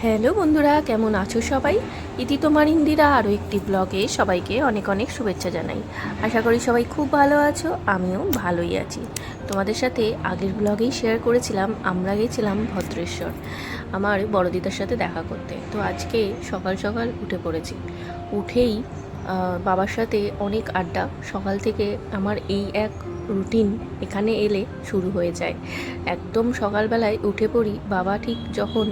Hello বন্ধুরা, কেমন আছো সবাই? ইতি তোমার ইন্দিরা আরও একটি ব্লগে সবাইকে অনেক অনেক শুভেচ্ছা জানাই। আশা করি সবাই খুব ভালো আছো, আমিও ভালোই আছি। তোমাদের সাথে আগের ব্লগেই শেয়ার করেছিলাম আমরা গেছিলাম ভদ্রেশ্বর আমার বড়দিদার সাথে দেখা করতে। তো আজকে সকাল সকাল উঠে পড়েছি। উঠেই বাবার সাথে অনেক আড্ডা। সকাল থেকে আমার এই এক রুটিন এখানে এলে শুরু হয়ে যায়। একদম সকালবেলায় উঠে পড়ি, বাবা ঠিক যখন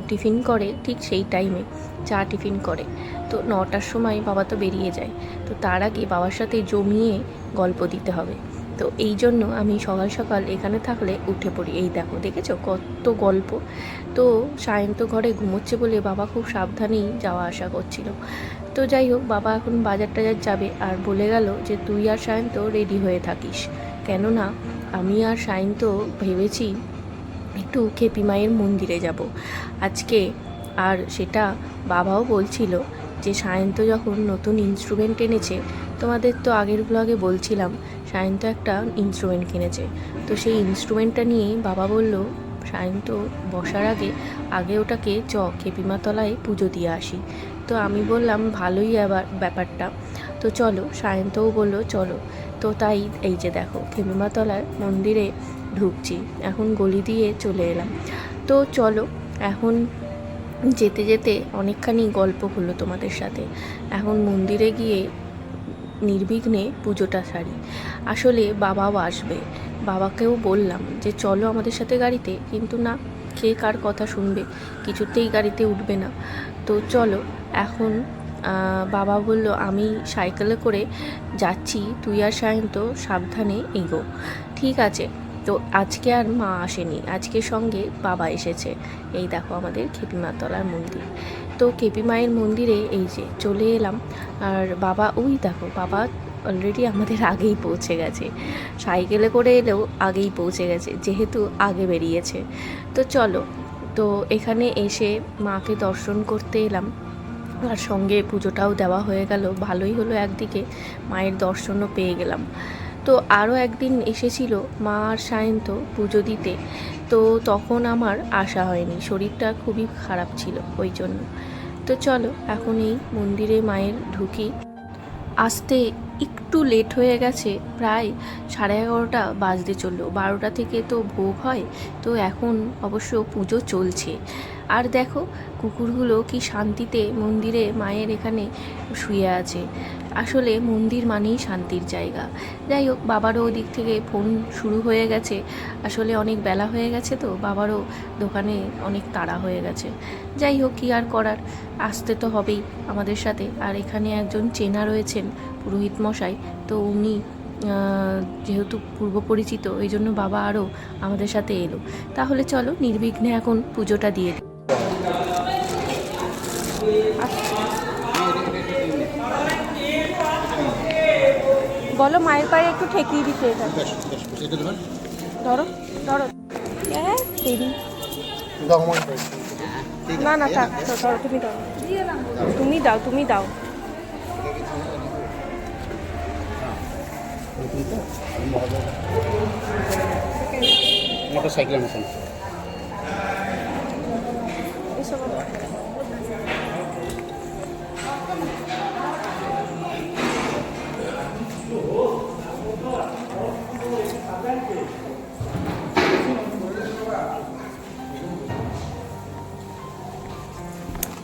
টিফিন করে ঠিক সেই টাইমে চা টিফিন করে। তো 9টার সময় বাবা তো বেরিয়ে যায়। তো তার আগে বাবার সাথে জমিয়ে গল্প দিতে হবে। তো এই জন্য আমি সকাল সকাল এখানে থাকলে উঠে পড়ি। এই দেখো, দেখেছো কত গল্প। তো সায়ন্ত ঘরে ঘুমোচ্ছে বলে বাবা খুব সাবধানেই যাওয়া আসা করছিল। তো যাই হোক, বাবা এখন বাজার টাজার যাবে আর বলে গেল যে তুই আর সায়ন্ত রেডি হয়ে থাকিস, কেননা আমি আর সায়ন্ত ভেবেছি একটু খেপি মায়ের মন্দিরে যাব আজকে। আর সেটা বাবাও বলছিল যে সায়ন্ত যখন নতুন ইনস্ট্রুমেন্ট এনেছে, তোমাদের তো আগের ব্লগে বলছিলাম সায়ন্ত একটা ইনস্ট্রুমেন্ট কিনেছে। তো সেই ইনস্ট্রুমেন্টটা নিয়ে বাবা বলল সায়ন্ত বসার আগে আগে ওটাকে খেপিমা তলায় পুজো দিয়ে আসি। তো আমি বললাম ভালোই আবার ব্যাপারটা, তো চলো। সায়ন্তও বললো চলো। তো তাই এই যে দেখো খেপিমা তলার মন্দিরে ঢুকছি, এখন গলি দিয়ে চলে এলাম। তো চলো, এখন যেতে যেতে অনেকখানি গল্প হলো তোমাদের সাথে। এখন মন্দিরে গিয়ে নির্বিঘ্নে পুজোটা সারি। আসলে বাবাও আসবে, বাবাকেও বললাম যে চলো আমাদের সাথে গাড়িতে, কিন্তু না, কে কার কথা শুনবে, কিছুতেই গাড়িতে উঠবে না। তো চলো এখন বাবা বলল আমি সাইকেলে করে যাচ্ছি, তুই আর সায়ন্ত সাবধানে এগো। ঠিক আছে। তো আজকে আর মা আসেনি, আজকে সঙ্গে বাবা এসেছে। এই দেখো আমাদের খেপিমাতলার মন্দির। তো খেপি মায়ের মন্দিরে এই যে চলে এলাম। আর বাবা, ওই দেখো বাবা অলরেডি আমাদের আগেই পৌঁছে গেছে। সাইকেলে করে এলেও আগেই পৌঁছে গেছে, যেহেতু আগে বেরিয়েছে। তো চলো, তো এখানে এসে মাকে দর্শন করতে এলাম, আর সঙ্গে পুজোটাও দেওয়া হয়ে গেল। ভালোই হলো, একদিকে মায়ের দর্শনও পেয়ে গেলাম। তো আরও একদিন এসেছিল মা আর সায়ন্ত পুজো দিতে, তো তখন আমার আসা হয়নি, শরীরটা খুবই খারাপ ছিল ওই জন্য। তো চলো এখন এই মন্দিরে মায়ের ঢুকি। আসতে একটু লেট হয়ে গেছে, প্রায় 11:30 বাজতে চললো। 12টা থেকে তো ভোগ হয়, তো এখন অবশ্য পুজো চলছে। আর দেখো কুকুরগুলো কি শান্তিতে মন্দিরে মায়ের এখানে শুয়ে আছে। আসলে মন্দির মানেই শান্তির জায়গা। যাই হোক, বাবারও ওদিক থেকে ফোন শুরু হয়ে গেছে। আসলে অনেক বেলা হয়ে গেছে, তো বাবারও দোকানে অনেক তাড়া হয়ে গেছে। যাই হোক, কী আর করার, আসতে তো হবেই আমাদের সাথে। আর এখানে একজন চেনা রয়েছেন, পুরোহিত মশাই। তো উনি যেহেতু পূর্ব পরিচিত, এই জন্য বাবা আরও আমাদের সাথে এলো। তাহলে চলো নির্বিঘ্নে এখন পুজোটা দিয়ে দিই। বলো মায়ের পায়ে একটু ঠেকিয়ে দিতে। এটা ধরো ধরো। হ্যাঁ দেরি, না না থাক, ধরো তুমি দাও, তুমি দাও, তুমি দাও। মোটরসাইকেলের মতন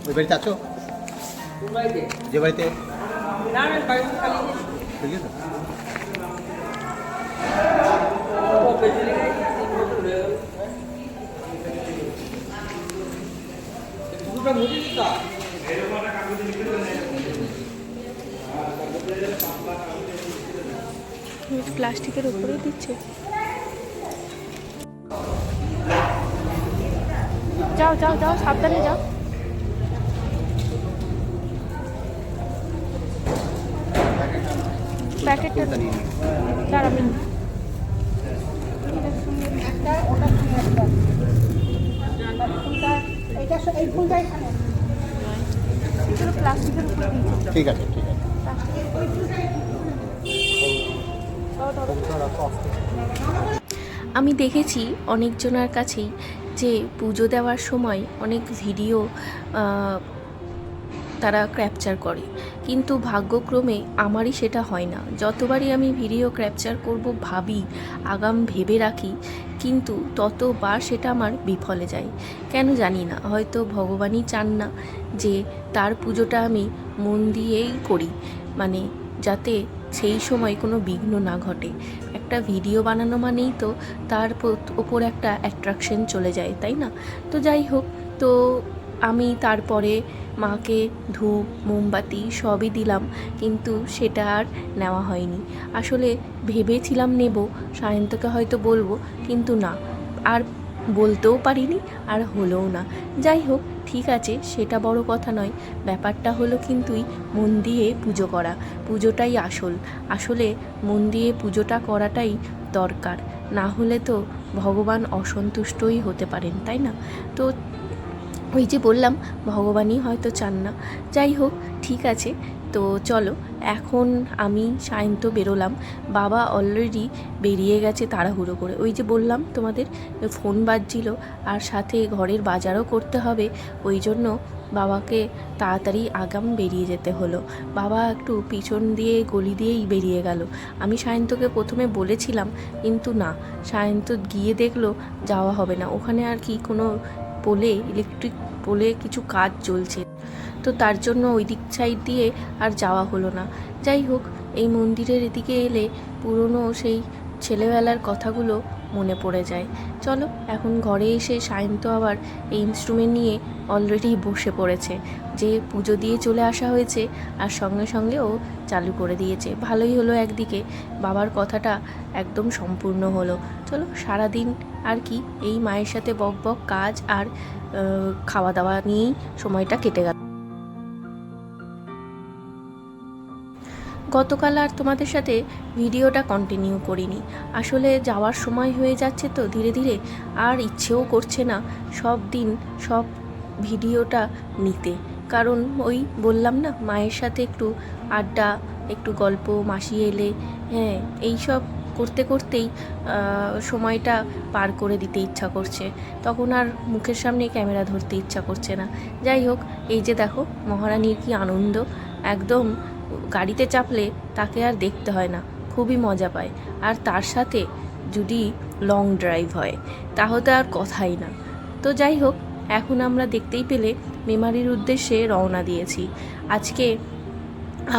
ওই বাড়িতে আছো? যে বাড়িতে প্লাস্টিকের উপরে দিচ্ছে। যাও যাও যাও, সাবধানে যাও। প্যাকেটটা দাঁড়াবেন। প্লাস্টিকের উপরে দিয়েছে। ঠিক আছে, ঠিক আছে। আমি দেখেছি অনেকজনের কাছেই যে পুজো দেওয়ার সময় অনেক ভিডিও তারা ক্যাপচার করে, কিন্তু ভাগ্যক্রমে আমারই সেটা হয় না। যতবারই আমি ভিডিও ক্যাপচার করব ভাবি, আগাম ভেবে রাখি, কিন্তু ততবার সেটা আমার বিফলে যায়। কেন জানি না, হয়তো ভগবানই চান না যে তার পুজোটা আমি মন দিয়েই করি, মানে যাতে সেই সময় কোনো বিঘ্ন না ঘটে। একটা ভিডিও বানানো মানেই তো তার ওপর একটা অ্যাট্রাকশন চলে যায়, তাই না? তো যাই হোক, তো আমি তারপরে মাকে ধূপ মোমবাতি সবই দিলাম, কিন্তু সেটা আর নেওয়া হয়নি। আসলে ভেবেছিলাম নেব, সায়ন্তকে হয়তো বলবো, কিন্তু না, আর বলতেও পারিনি, আর হলোও না। যাই হোক, ঠিক আছে, সেটা বড় কথা নয়। ব্যাপারটা হলো কিন্তুই মন দিয়ে পুজো করা, পুজোটাই আসলে মন দিয়ে পুজোটা করাটাই দরকার। না হলে তো ভগবান অসন্তুষ্টই হতে পারেন, তাই না? তো ওই যে বললাম, ভগবানই হয়তো চান না। যাই হোক, ঠিক আছে, তো চলো এখন আমি সায়ন্ত বেরোলাম। বাবা অলরেডি বেরিয়ে গেছে তাড়াহুড়ো করে। ওই যে বললাম তোমাদের, ফোন বাজছিল, আর সাথে ঘরের বাজারও করতে হবে, ওই জন্য বাবাকে তাড়াতাড়ি আগাম বেরিয়ে যেতে হলো। বাবা একটু পিছন দিয়ে গলি দিয়েই বেরিয়ে গেল। আমি সায়ন্তকে প্রথমে বলেছিলাম, কিন্তু না, সায়ন্ত গিয়ে দেখলো যাওয়া হবে না, ওখানে আর কি কোনো পোলে, ইলেকট্রিক পোলে কিছু কাজ চলছে, তো তার জন্য ওই দিক সাইড দিয়ে আর যাওয়া হলো না। যাই হোক, এই মন্দিরের এদিকে এলে পুরনো সেই ছেলেবেলার কথাগুলো মনে পড়ে যায়। চলো এখন ঘরে এসে সায়ন্ত আবার এই ইনস্ট্রুমেন্ট নিয়ে অলরেডি বসে পড়েছে, যে পুজো দিয়ে চলে আসা হয়েছে আর সঙ্গে সঙ্গে ও চালু করে দিয়েছে। ভালোই হলো, একদিকে বাবার কথাটা একদম সম্পূর্ণ হলো। চলো সারাদিন আর কি এই মায়ের সাথে বক বক কাজ আর খাওয়া দাওয়া নিয়েই সময়টা কেটে গেল। গতকাল আর তোমাদের সাথে ভিডিওটা কন্টিনিউ করিনি, আসলে যাওয়ার সময় হয়ে যাচ্ছে তো ধীরে ধীরে, আর ইচ্ছেও করছে না সব দিন সব ভিডিওটা নিতে। কারণ ওই বললাম না, মায়ের সাথে একটু আড্ডা, একটু গল্প, মাসি এলে, হ্যাঁ, এইসব করতে করতেই সময়টা পার করে দিতে ইচ্ছা করছে, তখন আর মুখের সামনে ক্যামেরা ধরতে ইচ্ছা করছে না। যাই হোক, এই যে দেখো মহারানীর কি আনন্দ, একদম গাড়িতে চাপলে তাকে আর দেখতে হয় না, খুবই মজা পায়। আর তার সাথে যদি লং ড্রাইভ হয় তাহলে আর কথাই না। তো যাই হোক, এখন আমরা দেখতেই পেলে মেমারির উদ্দেশ্যে রওনা দিয়েছি। আজকে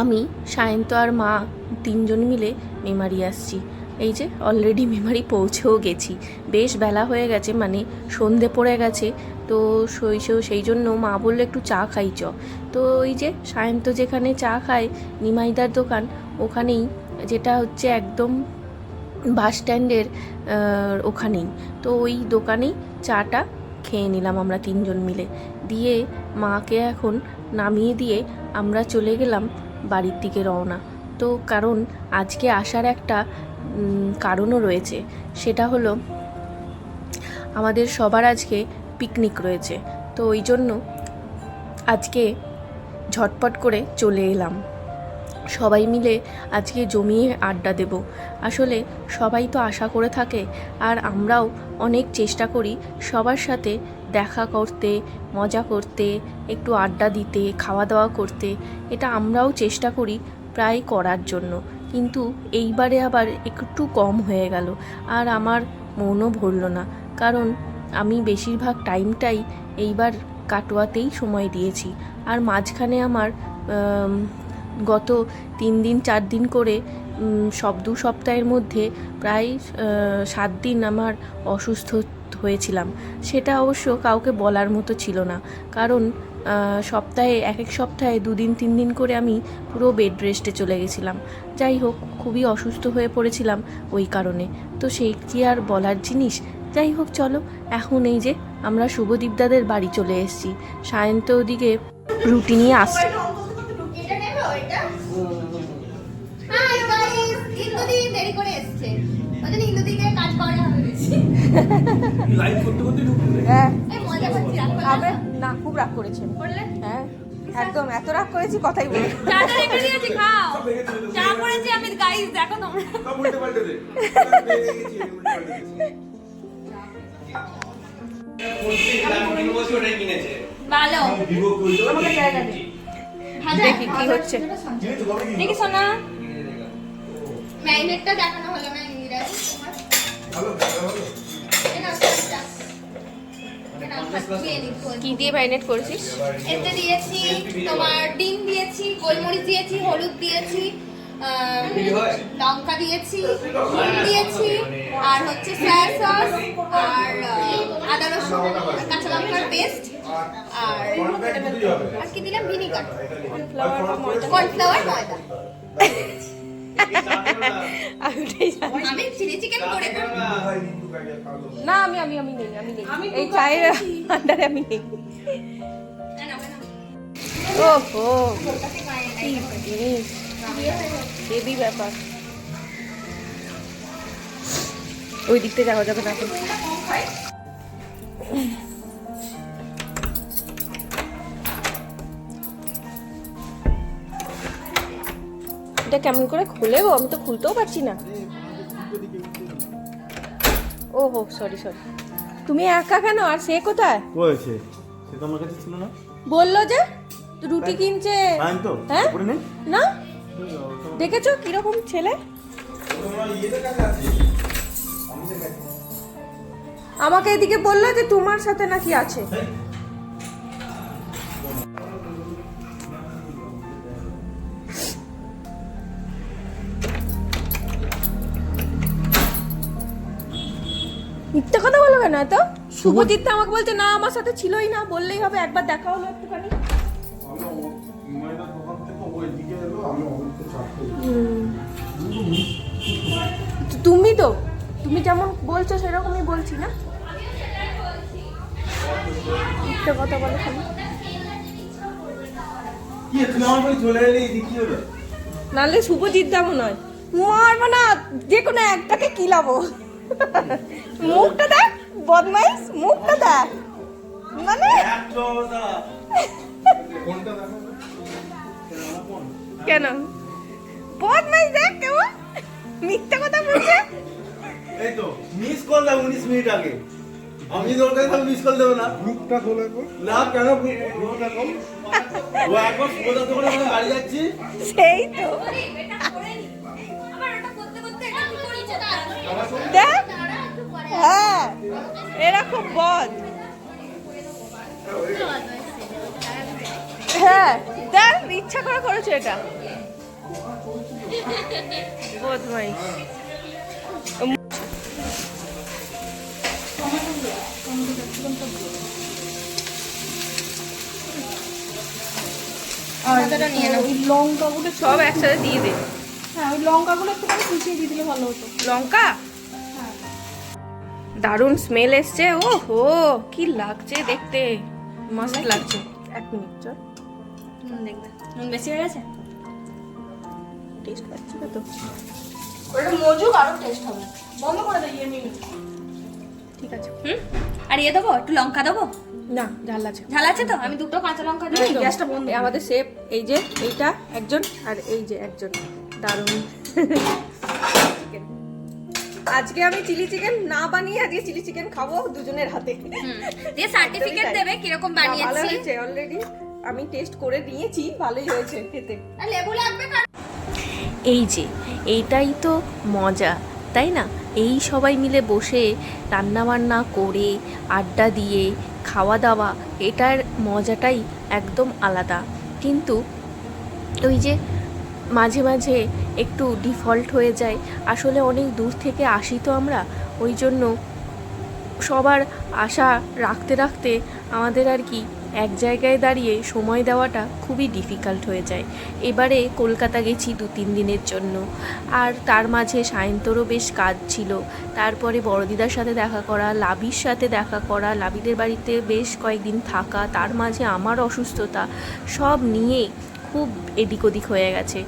আমি, সায়ন্ত আর মা তিনজন মিলে মেমারি আসছি। এই যে অলরেডি মেমারি পৌঁছেও গেছি, বেশ বেলা হয়ে গেছে, মানে সন্ধে পড়ে গেছে। তো সেই জন্য মা বললো একটু চা খাই চ। তো ওই যে সায়ন্ত যেখানে চা খায়, নিমাইদার দোকান, ওখানেই, যেটা হচ্ছে একদম বাস স্ট্যান্ডের ওখানেই, তো ওই দোকানেই চাটা খেয়ে নিলাম আমরা তিনজন মিলে। দিয়ে মাকে এখন নামিয়ে দিয়ে আমরা চলে গেলাম বাড়ির দিকে রওনা। তো কারণ আজকে আসার একটা কারণও রয়েছে, সেটা হলো আমাদের সবার আজকে পিকনিক রয়েছে। তো ওই জন্য আজকে ঝটপট করে চলে এলাম, সবাই মিলে আজকে জমিয়ে আড্ডা দেব। আসলে সবাই তো আশা করে থাকে, আর আমরাও অনেক চেষ্টা করি সবার সাথে দেখা করতে, মজা করতে, একটু আড্ডা দিতে, খাওয়া দাওয়া করতে, এটা আমরাও চেষ্টা করি প্রায় করার জন্য। কিন্তু এইবারে আবার একটু কম হয়ে গেল, আর আমার মনও ভরল না, কারণ আমি বেশিরভাগ টাইমটাই এইবার কাটোয়াতেই সময় দিয়েছি। আর মাঝখানে আমার গত 3 দিন 4 দিন করে 2 সপ্তাহের মধ্যে প্রায় 7 দিন আমার অসুস্থ হয়েছিলাম। সেটা অবশ্য কাউকে বলার মতো ছিল না, কারণ সপ্তাহে এক সপ্তাহে 2 দিন 3 দিন করে আমি পুরো বেড রেস্টে চলে গেছিলাম। যাই হোক, খুবই অসুস্থ হয়ে পড়েছিলাম ওই কারণে, তো সেই কি আর বলার জিনিস। যাই হোক, চলো এখন এই যে আমরা শুভদীপদাদের বাড়ি চলে এসেছি। সায়ন্ত ওদিকে রুটি নিয়ে আসছে। না, খুব রাগ করেছেন, হ্যাঁ একদম এত রাগ করেছি কথাই বলি। ভালো আমাকে জায়গা দে। দেখি কি হচ্ছে। দেখি সোনা। ম্যাগনেটটা দেখানো হলো না ইন্দিরা তোমার কি দিয়ে ম্যারিনেট করেছিস? এতে দিয়েছি তোমার ডিম দিয়েছি, গোলমরিচ দিয়েছি, হলুদ দিয়েছি, লঙ্কা দিয়েছি, নুন দিয়েছি, আর হচ্ছে সয়া সস, আর আদা রসুন কাঁচা লঙ্কার পেস্ট, আর কি দিলাম ভিনিগার, কর্নফ্লাওয়ার, ময়দা। আমি চিলি চিকেন করে না আমি নেই এই চায়ের আন্ডারে আমি নেই। ওহো কি জিনিস, হেভি ব্যাপার। ওই দিকতে যাওয়া যাবে না এখন। এটা কেমন করে খুলে গো? আমি তো খুলতেও পারছি না। ওহো সরি। তুমি একা কেন? আর সে কোথায়? কয়েছে সে তো আমার কাছে ছিল না। বললো যে তো রুটি কিনছে। টাইম তো হ্যাঁ উপরে নেই। না দেখেছো কিরকম ছেলে? আমাকে এদিকে বললো যে তোমার সাথে নাকি আছে। মিথ্যা কথা বলো কেন এত? শুভজিৎ তো আমাকে বলছে না আমার সাথে ছিলই না, বললেই হবে একবার দেখা হলো একটুখানি। তুমি যেমন বলছো সেরকমই বলছি না। মিথ্যা কথা বলো খালি। নাহলে শুভজিৎ তেমন নয়, মারবো না যে কোনো একটাকে কিলাবো। মুখটা দেখ বদমাইশ, মুখটা দেখ মানে কেন বদমাইশ দেখ কেমন মিথ্যা কথা বলছে। এই তো মিস কল দাও 19 মিনিট আগে। আমি দরকার তাহলে মিস কল দেব না। গ্রুপটা খোলা কর না কেন গ্রুপটা কল ও একবার সোজা তো করে আমি বাড়ি যাচ্ছি। সেই তো এটা করে নি আবার ওটা করতে এটা কি করেছে না দেখ। হ্যাঁ এরা খুব বদ। হ্যাঁ দেখ ইচ্ছা করে করেছে এটা। বদমাইশ। লঙ্কাগুলো সব একসাথে দিয়ে দে। হ্যাঁ ওই লঙ্কাগুলো একটুখানি কুচিয়ে দিয়ে দিলে ভালো হতো। লঙ্কা দারুণ স্মেল এসছে। ও হো কি লাগছে দেখতে, মস্ত লাগছে। এক মিনিট চল নুন দেখবে নুন বেশি হয়ে গেছে টেস্ট পাচ্ছি না তো। ওটা মজুক আরো টেস্ট হবে। বন্ধ করে দে ইয়ে নিয়ে। ঠিক আছে। আর দেবো একটু লঙ্কা দেবো, না ঝাল আছে। ঝাল আছে তো আমি দুটো কাঁচা লঙ্কা দিই। এই গ্যাসটা বন্ধ। আমাদের শেফ এই যে এইটা একজন আর এই যে একজন দারুণ। আজকে আমি চিলি চিকেন না বানিয়ে আজকে চিলি চিকেন খাবো দুজনের হাতে। দিয়ে সার্টিফিকেট দেবে কিরকম ভালো বানিয়েছি। হয়েছে অলরেডি, আমি টেস্ট করে নিয়েছি, ভালোই হয়েছে খেতে। আর লেবু লাগবে না। এই যে এইটাই তো মজা তাই না? এই সবাই মিলে বসে রান্নাবান্না করে আড্ডা দিয়ে খাওয়া দাওয়া, এটার মজাটাই একদম আলাদা। কিন্তু ওই যে মাঝে মাঝে একটু ডিফল্ট হয়ে যায়। আসলে অনেক দূর থেকে আসি তো আমরা, ওই জন্য সবার আশা রাখতে রাখতে আমাদের আর কি এক জায়গায় দাঁড়িয়ে সময় দেওয়াটা খুবই ডিফিকাল্ট হয়ে যায়। এবারে কলকাতা গেছি 2-3 দিনের জন্য, আর তার মাঝে সায়ন্তরও বেশ কাজ ছিল। তারপরে বড়দিদার সাথে দেখা করা, লাবির সাথে দেখা করা, লাবিদের বাড়িতে বেশ কয়েকদিন থাকা, তার মাঝে আমার অসুস্থতা, সব নিয়ে খুব এদিক ওদিক হয়ে গেছে।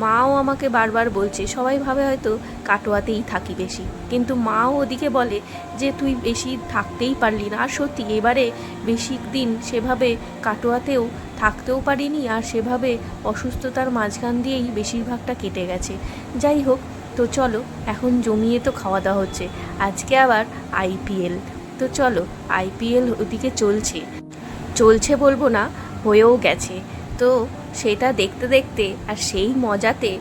মাও আমাকে বারবার বলছে, সবাই ভাবে হয়তো কাটোয়াতেই থাকি বেশি, কিন্তু মাও ওদিকে বলে যে তুই বেশি থাকতেই পারলি না। আর সত্যি এবারে বেশি দিন সেভাবে কাটোয়াতেও থাকতেও পারিনি, আর সেভাবে অসুস্থতার মাঝখান দিয়েই বেশিরভাগটা কেটে গেছে। যাই হোক, তো চলো এখন জমিয়ে তো খাওয়া দাওয়া হচ্ছে। আজকে আবার IPL, তো চলো, আইপিএল ওদিকে চলছে বলবো না, হয়েও গেছে। তো সেটা দেখতে দেখতে আর সেই মজাতে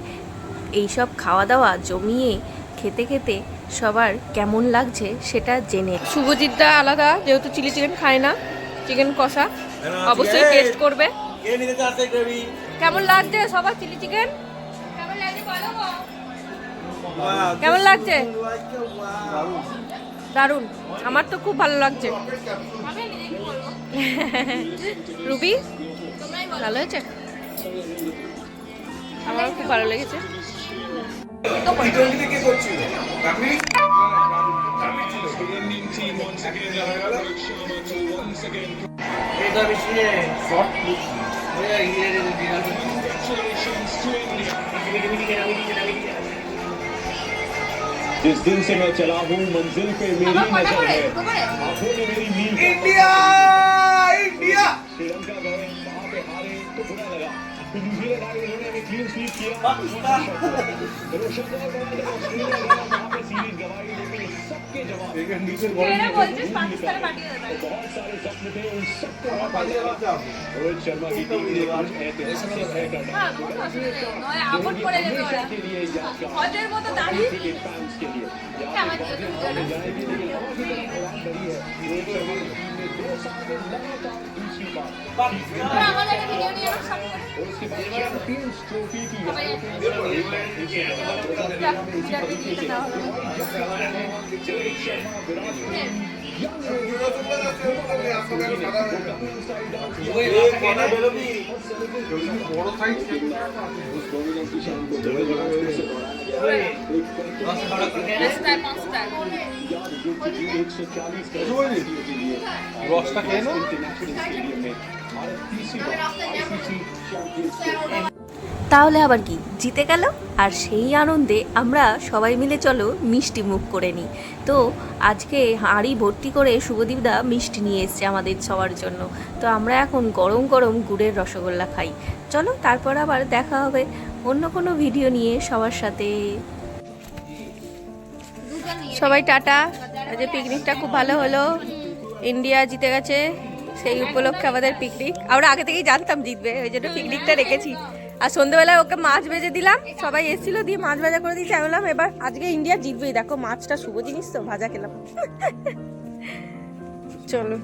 এইসব খাওয়া দাওয়া জমিয়ে খেতে খেতে সবার কেমন লাগছে সেটা জেনে। শুভজিৎদা আলাদা, যেহেতু চিলি চিকেন খায় না, চিকেন কষা অবশ্যই টেস্ট করবে। কে নিতে চাচ্ছে গ্রেভি? কেমন লাগছে সবার চিলি চিকেন? কেমন লাগছে বলো গো? কেমন লাগছে? দারুণ, আমার তো খুব ভালো লাগছে। আমি নিজে বলবো, রুবি তোমরাই বলো। ভালো হয়েছে? আমার খুব ভালো লেগেছে। টি-টোয়েন্টিতে কে করছিল? রাফি? এটা বেশি শর্ট जिस दिन से मैं चला हूँ मंजिल पे मेरी আমার কটা नजर করে? है দুটো করে? आंखों ने मेरी नींद इंडिया इंडिया श्रीलंका गए वहाँ पे हारे तो बुरा लगा फिर न्यूजीलैंड आए उन्होंने हमें क्लीन स्वीप किया रोशन और बड़ा ऑस्ट्रेलिया गया वहाँ पे सीरीज गवाई लेकिन सबके जवाब এরা বলছিস পাকিস্তানে পাঠিয়ে দেবে। बहुत सारे सपने थे उन सबको रोहित शर्मा की टीम ने कुछ ऐतिहासिक है करना হ্যাঁ, কোনো অসুবিধা নেই। নয় আউট করে দেবে ওরা। के लिए याद करना হজের মতো দাঁড়িয়ে क्रिकेट फैंस के लिए আমার জন্য जाएगी लेकिन और भी तरफ उड़ान भरी है रोहित शर्मा की टीम ने 2 साल में लगातार दूसरी बार তোমরা আমাদের একটা ভিডিও নিয়ে আমার সামনে করো। और उसके बाद चैंपियंस ट्रॉफी की সবাই রাস্তায় পাঁচটায়। রসটা খেয়ে নাও। তাহলে আবার কি, জিতে গেল। আর সেই আনন্দে আমরা সবাই মিলে চলো মিষ্টি মুখ করে নিই। তো আজকে হাঁড়ি ভর্তি করে শুভদীপদা মিষ্টি নিয়ে এসছে আমাদের সবার জন্য। তো আমরা এখন গরম গরম গুড়ের রসগোল্লা খাই। চলো, তারপর আবার দেখা হবে অন্য কোনো ভিডিও নিয়ে সবার সাথে। দুজন নিয়ে সবাই টাটা। আজ পিকনিকটা খুব ভালো হলো, ইন্ডিয়া জিতে গেছে, সেই উপলক্ষে আমাদের পিকনিক। আমরা আগে থেকেই জানতাম জিতবে, ওই জন্য পিকনিকটা রেখেছি। আর সন্ধ্যেবেলায় ওকে মাছ ভেজে দিলাম, সবাই এসেছিল দিয়ে মাছ ভাজা করে দিয়েছি। আমি বললাম এবার আজকে ইন্ডিয়া জিতবেই, দেখো মাছটা শুভ জিনিস তো, ভাজা খেলাম। চলো।